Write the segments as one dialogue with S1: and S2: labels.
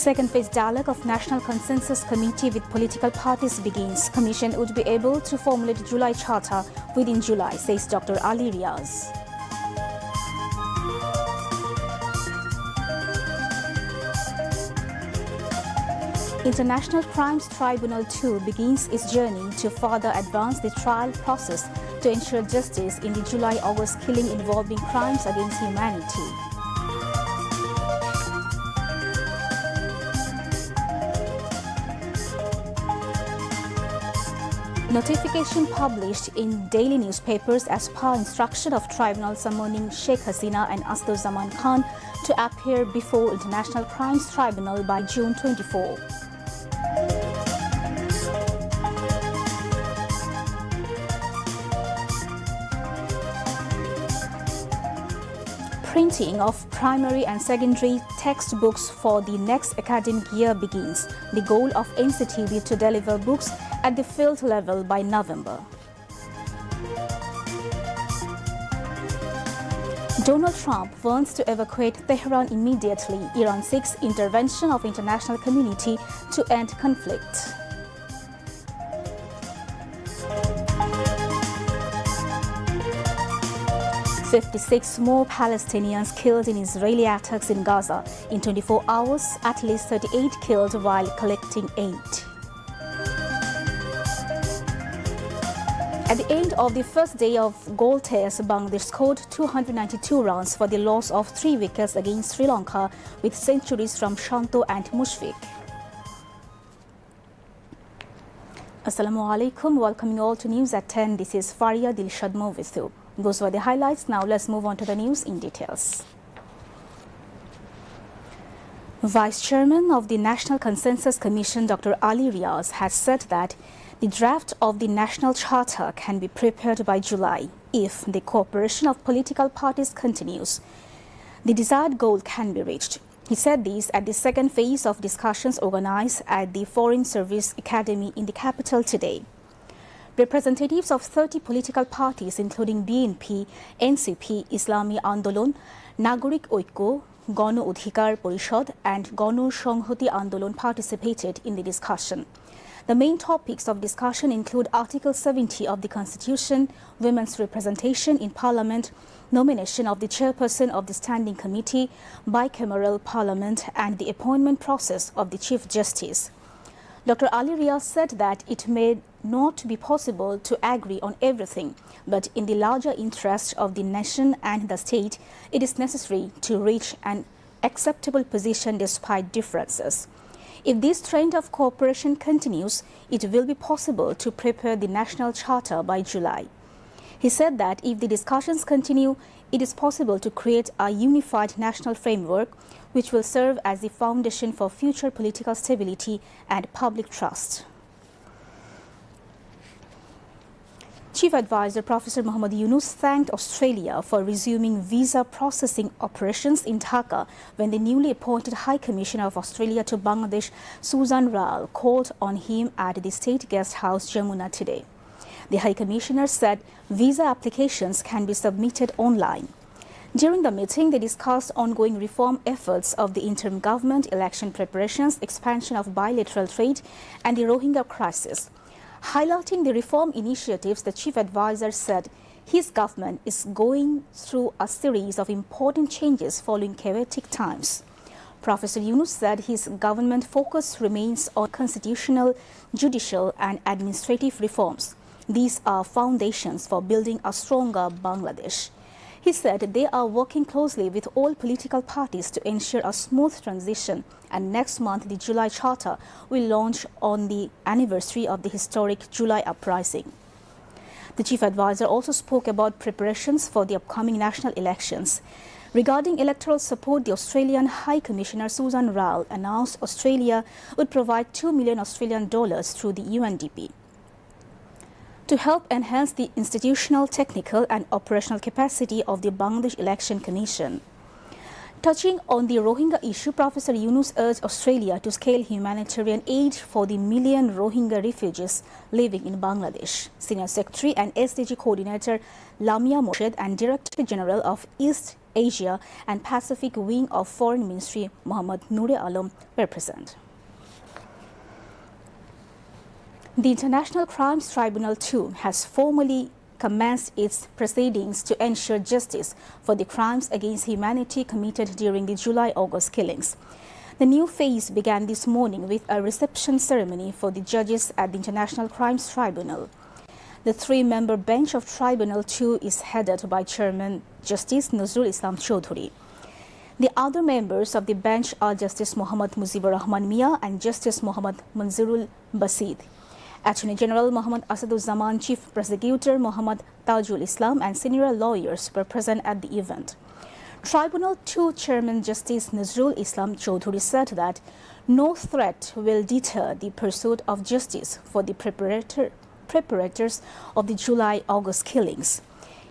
S1: Second phase dialogue of National Consensus Committee with political parties begins. Commission would be able to formulate July Charter within July, says Dr. Ali Riaz. International Crimes Tribunal 2 begins its journey to further advance the trial process to ensure justice in the July-August killing involving crimes against humanity. Notification published in daily newspapers as per instruction of tribunal summoning Sheikh Hasina and Asduruzzaman Khan to appear before International Crimes Tribunal by June 24. Printing of primary and secondary textbooks for the next academic year begins. The goal of NCTB to deliver books at the field level by November. Donald Trump wants to evacuate Tehran immediately. Iran seeks intervention of international community to end conflict. "56 more Palestinians killed in Israeli attacks in Gaza. In 24 hours, at least 38 killed while collecting aid." At the end of the first day of goal test, Bangladesh scored 292 runs for the loss of 3 wickets against Sri Lanka with centuries from Shanto and Mushfiq. Assalamu alaikum, welcoming all to News at 10. This is Faria Dilshadmo with you. Those were the highlights. Now let's move on to the news in details. Vice Chairman of the National Consensus Commission, Dr. Ali Riaz, has said that the draft of the National Charter can be prepared by July if the cooperation of political parties continues. The desired goal can be reached. He said this at the second phase of discussions organized at the Foreign Service Academy in the capital today. Representatives of 30 political parties including BNP, NCP, Islami Andolon, Nagorik Oikko, Gono Udhikar Porishod and Gono Shonghoti Andolon participated in the discussion. The main topics of discussion include Article 70 of the Constitution, women's representation in Parliament, nomination of the chairperson of the Standing Committee, bicameral Parliament and the appointment process of the Chief Justice. Dr. Ali Riaz said that it may not be possible to agree on everything, but in the larger interest of the nation and the state, it is necessary to reach an acceptable position despite differences. If this trend of cooperation continues, it will be possible to prepare the National Charter by July. He said that if the discussions continue, it is possible to create a unified national framework which will serve as the foundation for future political stability and public trust. Chief Advisor Professor Muhammad Yunus thanked Australia for resuming visa processing operations in Dhaka when the newly appointed High Commissioner of Australia to Bangladesh, Susan Raal, called on him at the State Guest House, Jamuna, today. The High Commissioner said visa applications can be submitted online. During the meeting, they discussed ongoing reform efforts of the interim government, election preparations, expansion of bilateral trade, and the Rohingya crisis. Highlighting the reform initiatives, the Chief Advisor said his government is going through a series of important changes following chaotic times. Professor Yunus said his government focus remains on constitutional, judicial, and administrative reforms. These are foundations for building a stronger Bangladesh. He said they are working closely with all political parties to ensure a smooth transition, and next month the July Charter will launch on the anniversary of the historic July uprising. The Chief Advisor also spoke about preparations for the upcoming national elections. Regarding electoral support, the Australian High Commissioner Susan Raal announced Australia would provide $2 million Australian dollars through the UNDP to help enhance the institutional, technical and operational capacity of the Bangladesh Election Commission. Touching on the Rohingya issue, Professor Yunus urged Australia to scale humanitarian aid for the million Rohingya refugees living in Bangladesh. Senior Secretary and SDG Coordinator Lamia Morshed and Director General of East Asia and Pacific Wing of Foreign Ministry Muhammad Noor Alam were present. The International Crimes Tribunal 2 has formally commenced its proceedings to ensure justice for the crimes against humanity committed during the July-August killings. The new phase began this morning with a reception ceremony for the judges at the International Crimes Tribunal. The three-member bench of Tribunal 2 is headed by Chairman Justice Nazrul Islam Chaudhuri. The other members of the bench are Justice Muhammad Mujibur Rahman Mia and Justice Muhammad Manzurul Basid. Attorney General Muhammad Asaduzzaman, Chief Prosecutor Muhammad Tajul Islam and senior lawyers were present at the event. Tribunal 2 Chairman Justice Nazrul Islam Chaudhuri said that no threat will deter the pursuit of justice for the preparators of the July-August killings.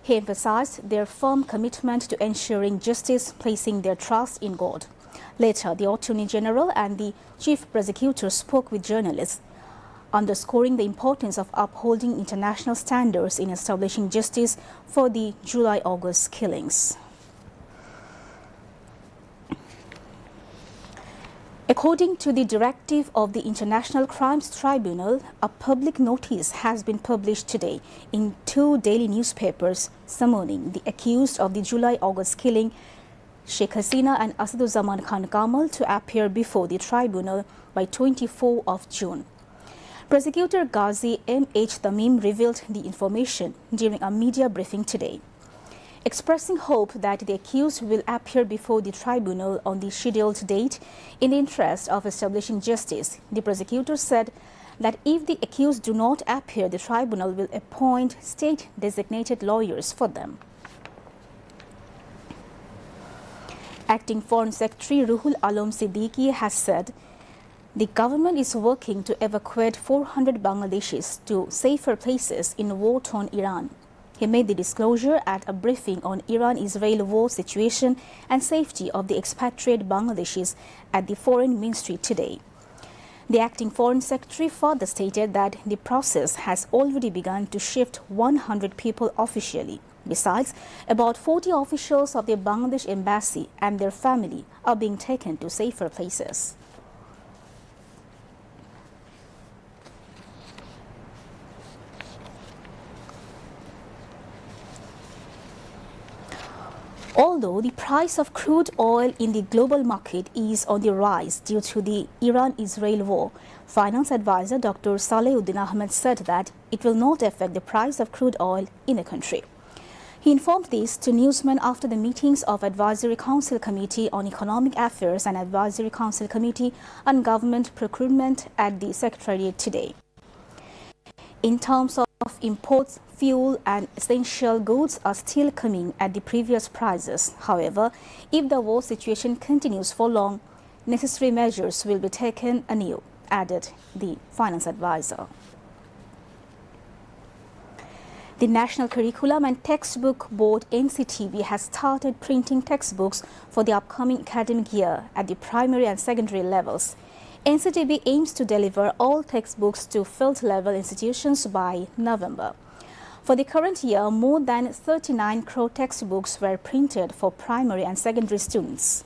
S1: He emphasized their firm commitment to ensuring justice, placing their trust in God. Later, the Attorney General and the Chief Prosecutor spoke with journalists, underscoring the importance of upholding international standards in establishing justice for the July-August killings. According to the directive of the International Crimes Tribunal, a public notice has been published today in 2 daily newspapers summoning the accused of the July-August killing, Sheikh Hasina and Asaduzzaman Khan Kamal, to appear before the tribunal by 24 of June. Prosecutor Ghazi M.H. Tamim revealed the information during a media briefing today. Expressing hope that the accused will appear before the tribunal on the scheduled date in the interest of establishing justice, the prosecutor said that if the accused do not appear, the tribunal will appoint state-designated lawyers for them. Acting Foreign Secretary Ruhul Alam Siddiqui has said the government is working to evacuate 400 Bangladeshis to safer places in war-torn Iran. He made the disclosure at a briefing on Iran-Israel war situation and safety of the expatriate Bangladeshis at the Foreign Ministry today. The acting Foreign Secretary further stated that the process has already begun to shift 100 people officially. Besides, about 40 officials of the Bangladesh embassy and their family are being taken to safer places. Although the price of crude oil in the global market is on the rise due to the Iran-Israel war, Finance Advisor Dr. Saleh-Uddin Ahmed said that it will not affect the price of crude oil in the country. He informed this to newsmen after the meetings of Advisory Council Committee on Economic Affairs and Advisory Council Committee on Government Procurement at the Secretariat today. In terms of imports, fuel and essential goods are still coming at the previous prices. However, if the war situation continues for long, necessary measures will be taken anew, added the finance advisor. The National Curriculum and Textbook Board NCTB has started printing textbooks for the upcoming academic year at the primary and secondary levels. NCTB aims to deliver all textbooks to field-level institutions by November. For the current year, more than 39 crore textbooks were printed for primary and secondary students.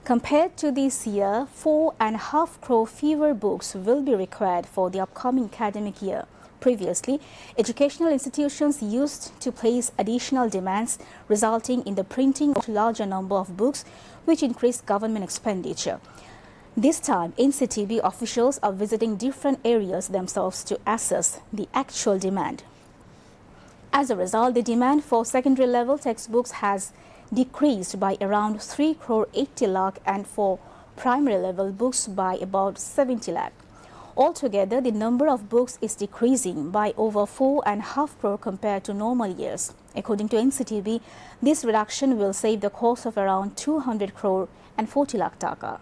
S1: Compared to this year, 4.5 crore fewer books will be required for the upcoming academic year. Previously, educational institutions used to place additional demands, resulting in the printing of a larger number of books, which increased government expenditure. This time, NCTB officials are visiting different areas themselves to assess the actual demand. As a result, the demand for secondary level textbooks has decreased by around 3 crore 80 lakh and for primary level books by about 70 lakh. Altogether, the number of books is decreasing by over 4.5 crore compared to normal years. According to NCTB, this reduction will save the cost of around 200 crore and 40 lakh taka.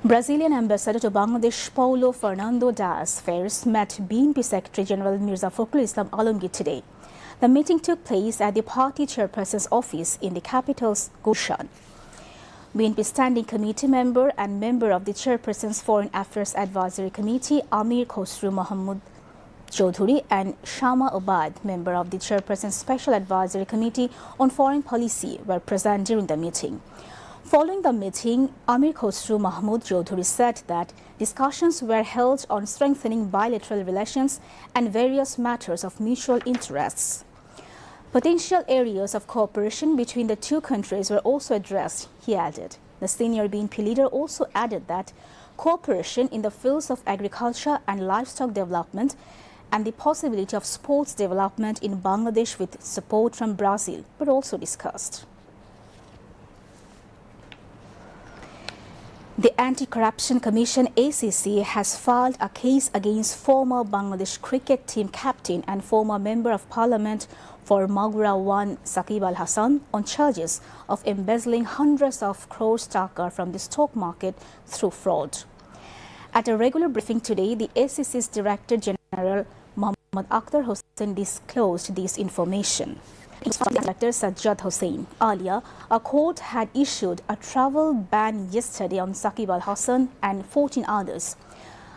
S1: Brazilian Ambassador to Bangladesh Paulo Fernando das Ferreira met BNP Secretary General Mirza Fakhrul Islam Alamgir today. The meeting took place at the party chairperson's office in the capital's Gulshan. BNP Standing Committee member and member of the chairperson's Foreign Affairs Advisory Committee Amir Khosru Mohammad Chaudhuri and Shama Abad, member of the chairperson's Special Advisory Committee on Foreign Policy, were present during the meeting. Following the meeting, Amir Khosru Mahmood Chaudhuri said that discussions were held on strengthening bilateral relations and various matters of mutual interests. Potential areas of cooperation between the two countries were also addressed, he added. The senior BNP leader also added that cooperation in the fields of agriculture and livestock development and the possibility of sports development in Bangladesh with support from Brazil were also discussed. The Anti-Corruption Commission ACC has filed a case against former Bangladesh cricket team captain and former Member of Parliament for Maghura 1 Saqib Al Hasan on charges of embezzling hundreds of crores taka from the stock market through fraud. At a regular briefing today, the ACC's Director General Mohammad Akhtar Hossain disclosed this information. Director Sajjad Hossain. Earlier, a court had issued a travel ban yesterday on Saqib Al Hasan and 14 others.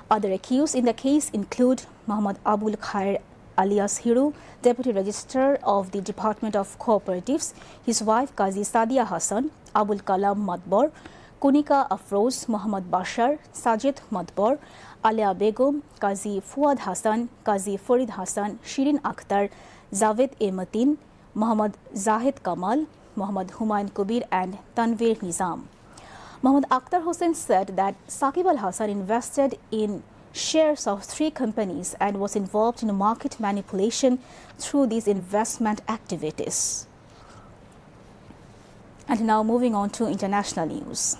S1: Other accused in the case include Muhammad Abul Khair alias Hiru, Deputy Registrar of the Department of Cooperatives, his wife Qazi Sadia Hassan, Abul Kalam Matbor, Kunika Afroz, Muhammad Bashar, Sajid Matbor, Alia Begum, Qazi Fuad Hassan, Qazi Farid Hassan, Shirin Akhtar, Javed Ematin, Muhammad Zahid Kamal, Muhammad Humayun Kubir and Tanvir Nizam. Muhammad Akhtar Hossain said that Saqib Al Hasan invested in shares of 3 companies and was involved in market manipulation through these investment activities. And now moving on to international news.